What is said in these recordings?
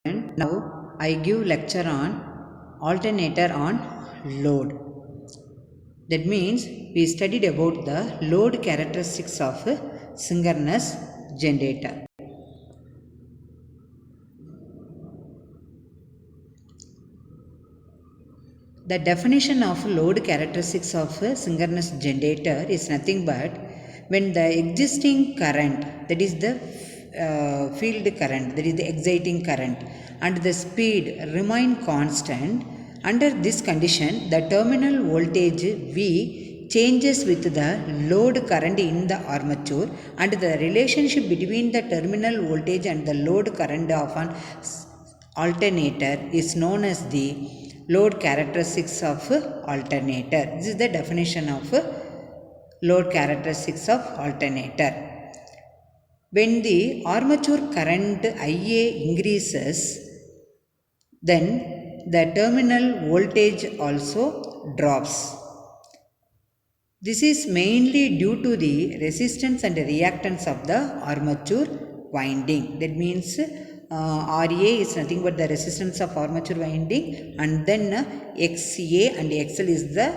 And now I give lecture on alternator on load. That means we studied about the load characteristics of a synchronous generator. The definition of load characteristics of a synchronous generator is nothing but when the existing current, that is the field current, that is the exciting current, and the speed remain constant. Under this condition, the terminal voltage V changes with the load current in the armature, and the relationship between the terminal voltage and the load current of an alternator is known as the load characteristics of alternator. This is the definition of load characteristics of alternator. When the armature current IA increases, then the terminal voltage also drops. This is mainly due to the resistance and reactance of the armature winding. That means RA is nothing but the resistance of armature winding, and then XA and XL is the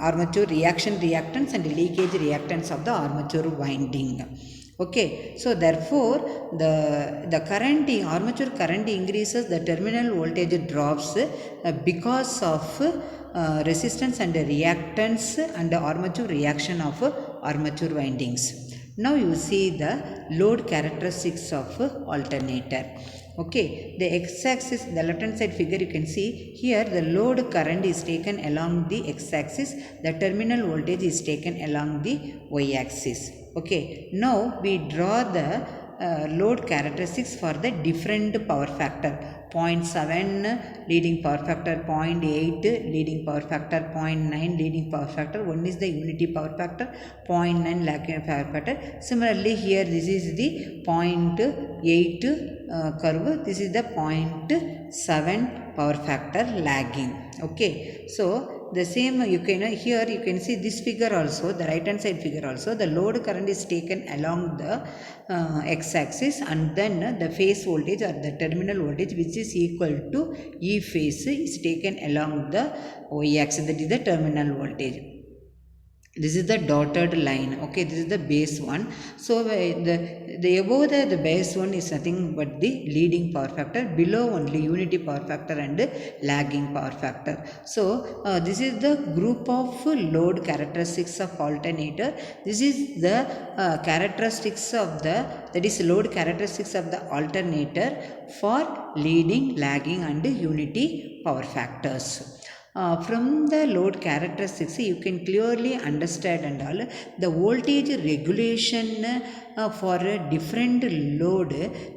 armature reactance and leakage reactance of the armature winding. Okay, so therefore the current, armature current increases, the terminal voltage drops because of resistance and reactance and armature reaction of armature windings. Now you see the load characteristics of alternator. Okay, the x-axis, the left hand side figure, you can see here the load current is taken along the x-axis, the terminal voltage is taken along the y-axis. Okay, now we draw the load characteristics for the different power factor. 0.7 leading power factor, 0.8 leading power factor, 0.9 leading power factor. One is the unity power factor, 0.9 lagging power factor. Similarly here this is the 0.8 curve, this is the 0.7 power factor lagging. Okay, so the same you can here you can see this figure also, the right hand side figure also, the load current is taken along the x-axis, and then the phase voltage or the terminal voltage which is equal to E phase is taken along the y-axis, that is the terminal voltage. This is the dotted line. Okay, this is the base one. So the above the base one is nothing but the leading power factor, below only unity power factor and lagging power factor. So this is the group of load characteristics of alternator. This is the characteristics of the, that is load characteristics of the alternator for leading, lagging and unity power factors. From the load characteristics you can clearly understand and all the voltage regulation for a different load,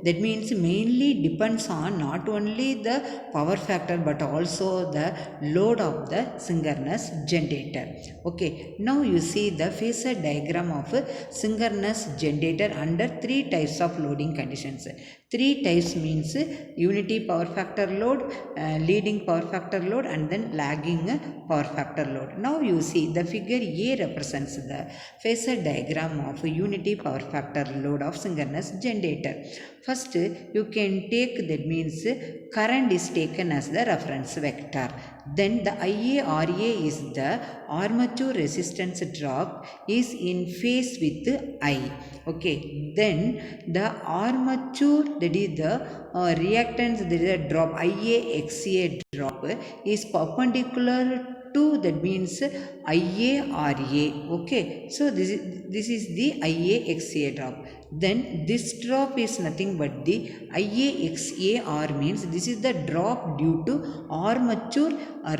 that means mainly depends on not only the power factor but also the load of the synchronous generator. Okay, now you see the phasor diagram of a synchronous generator under three types of loading conditions. Three types means unity power factor load, leading power factor load and then lagging power factor load. Now you see the figure A represents the phasor diagram of unity power factor load of synchronous generator. First you can take, that means current is taken as the reference vector. Then the IARA is the armature resistance drop is in phase with I. Okay, then the armature, that is the reactance, that is a drop, IAXA drop is perpendicular to, that means IARA. Okay, so this is the IAXA drop. Then this drop is nothing but the IAXAR, means this is the drop due to armature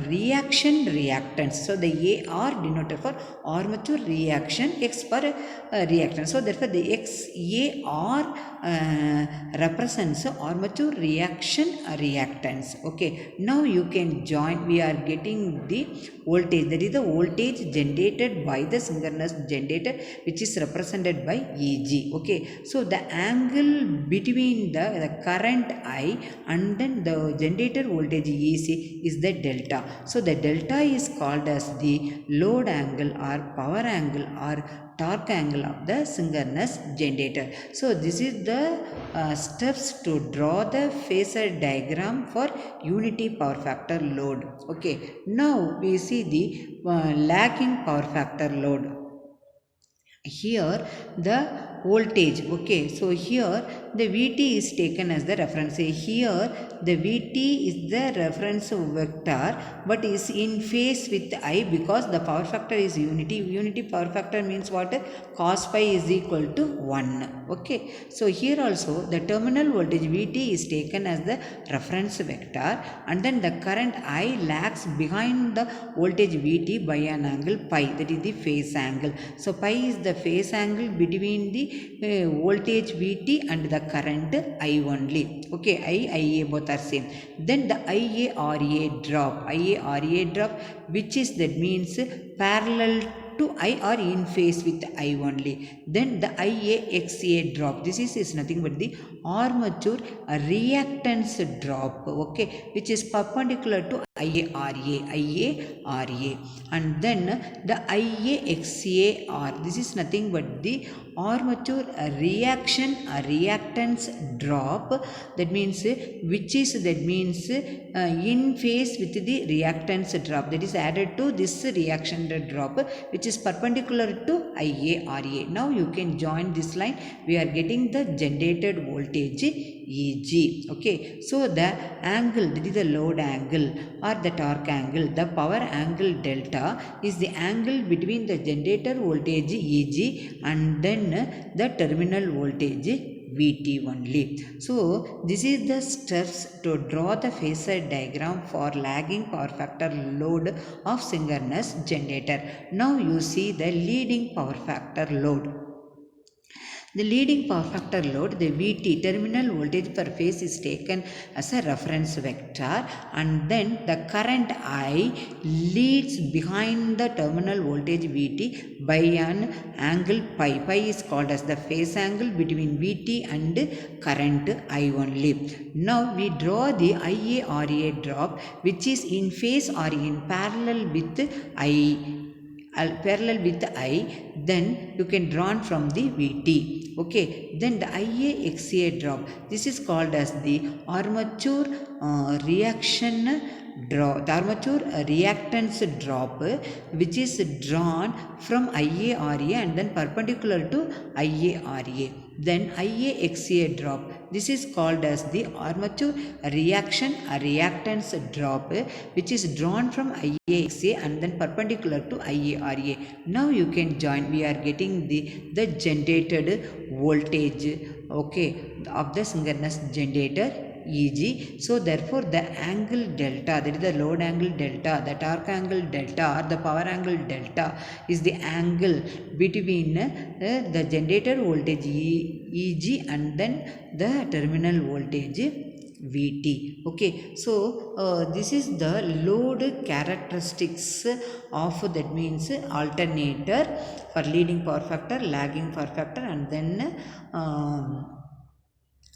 reaction reactance. So the AR denoted for armature reaction, X for reactance. So therefore the XAR represents armature reaction reactance. Okay, now you can join, we are getting the voltage, that is the voltage generated by the synchronous generator which is represented by EG. Okay, Okay, so the angle between the current I and then the generator voltage EC is the delta. So the delta is called as the load angle or power angle or torque angle of the synchronous generator. So this is the steps to draw the phasor diagram for unity power factor load. Okay, now we see the lagging power factor load. Here the voltage, okay, so here the Vt is taken as the reference. Here the Vt is the reference vector but is in phase with I because the power factor is unity power factor means what? Cos pi is equal to 1. Okay, so here also the terminal voltage Vt is taken as the reference vector and then the current I lags behind the voltage Vt by an angle pi, that is the phase angle. So pi is the phase angle between the voltage Vt and the current I only. Okay, Ia both are same. Then the IaRa drop, which is that means parallel to I or in phase with I only. Then the IaXa drop, this is nothing but the armature reactance drop, okay, which is perpendicular to IaRa, and then the IaXar, this is nothing but the armature reactance drop, that means which is in phase with the reactance drop, that is added to this reaction drop which is perpendicular to IaRa. Now you can join this line, we are getting the generated voltage Eg. Okay, so the angle, that is the load angle or the torque angle, the power angle delta is the angle between the generator voltage Eg and then the terminal voltage Vt only. So this is the steps to draw the phasor diagram for lagging power factor load of synchronous generator. Now you see the leading power factor load. The leading power factor load, the Vt, terminal voltage per phase, is taken as a reference vector and then the current I leads behind the terminal voltage Vt by an angle pi. Pi is called as the phase angle between Vt and current I only. Now we draw the IaRa drop which is in phase or in parallel with I, then you can draw from the Vt. Okay, then the IaXa drop, this is called as the armature reaction drop, the armature reactance drop which is drawn from IaRa and then perpendicular to IaRa. Then IaXa drop, this is called as the armature reactance drop which is drawn from IaXa and then perpendicular to IaRa. Now you can join, we are getting the generated voltage, okay, of the synchronous generator Eg. So therefore the angle delta, that is the load angle delta, the torque angle delta or the power angle delta is the angle between the generator voltage Eg and then the terminal voltage Vt. Okay, so this is the load characteristics of, that means alternator for leading power factor, lagging power factor and then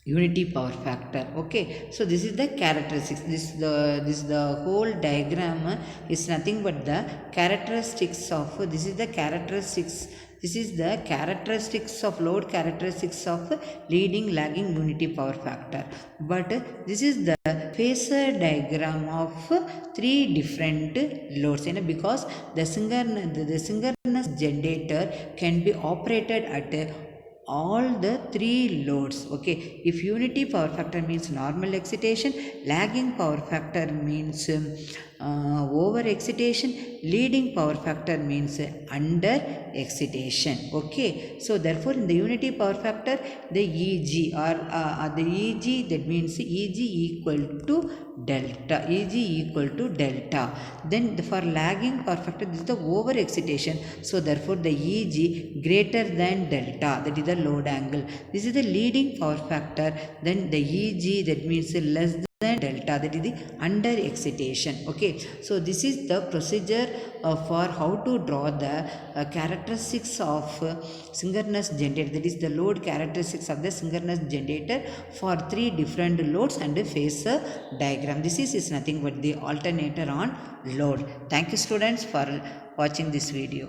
unity power factor. Okay, so this is the characteristics, this the whole diagram is nothing but the characteristics of, this is the characteristics of load characteristics of leading, lagging, unity power factor. But this is the phasor diagram of three different loads, because the synchronous generator can be operated at all the three loads. Okay, if unity power factor means normal excitation, lagging power factor means over excitation, leading power factor means under excitation. Okay, so therefore in the unity power factor the Eg or the Eg, that means Eg equal to delta, then for lagging power factor this is the over excitation, so therefore the Eg greater than delta, that is the load angle. This is the leading power factor, then the Eg, that means less delta, that is the under excitation. Okay, so this is the procedure for how to draw the characteristics of synchronous generator, that is the load characteristics of the synchronous generator for 3 different loads and phasor diagram. This is nothing but the alternator on load. Thank you students for watching this video.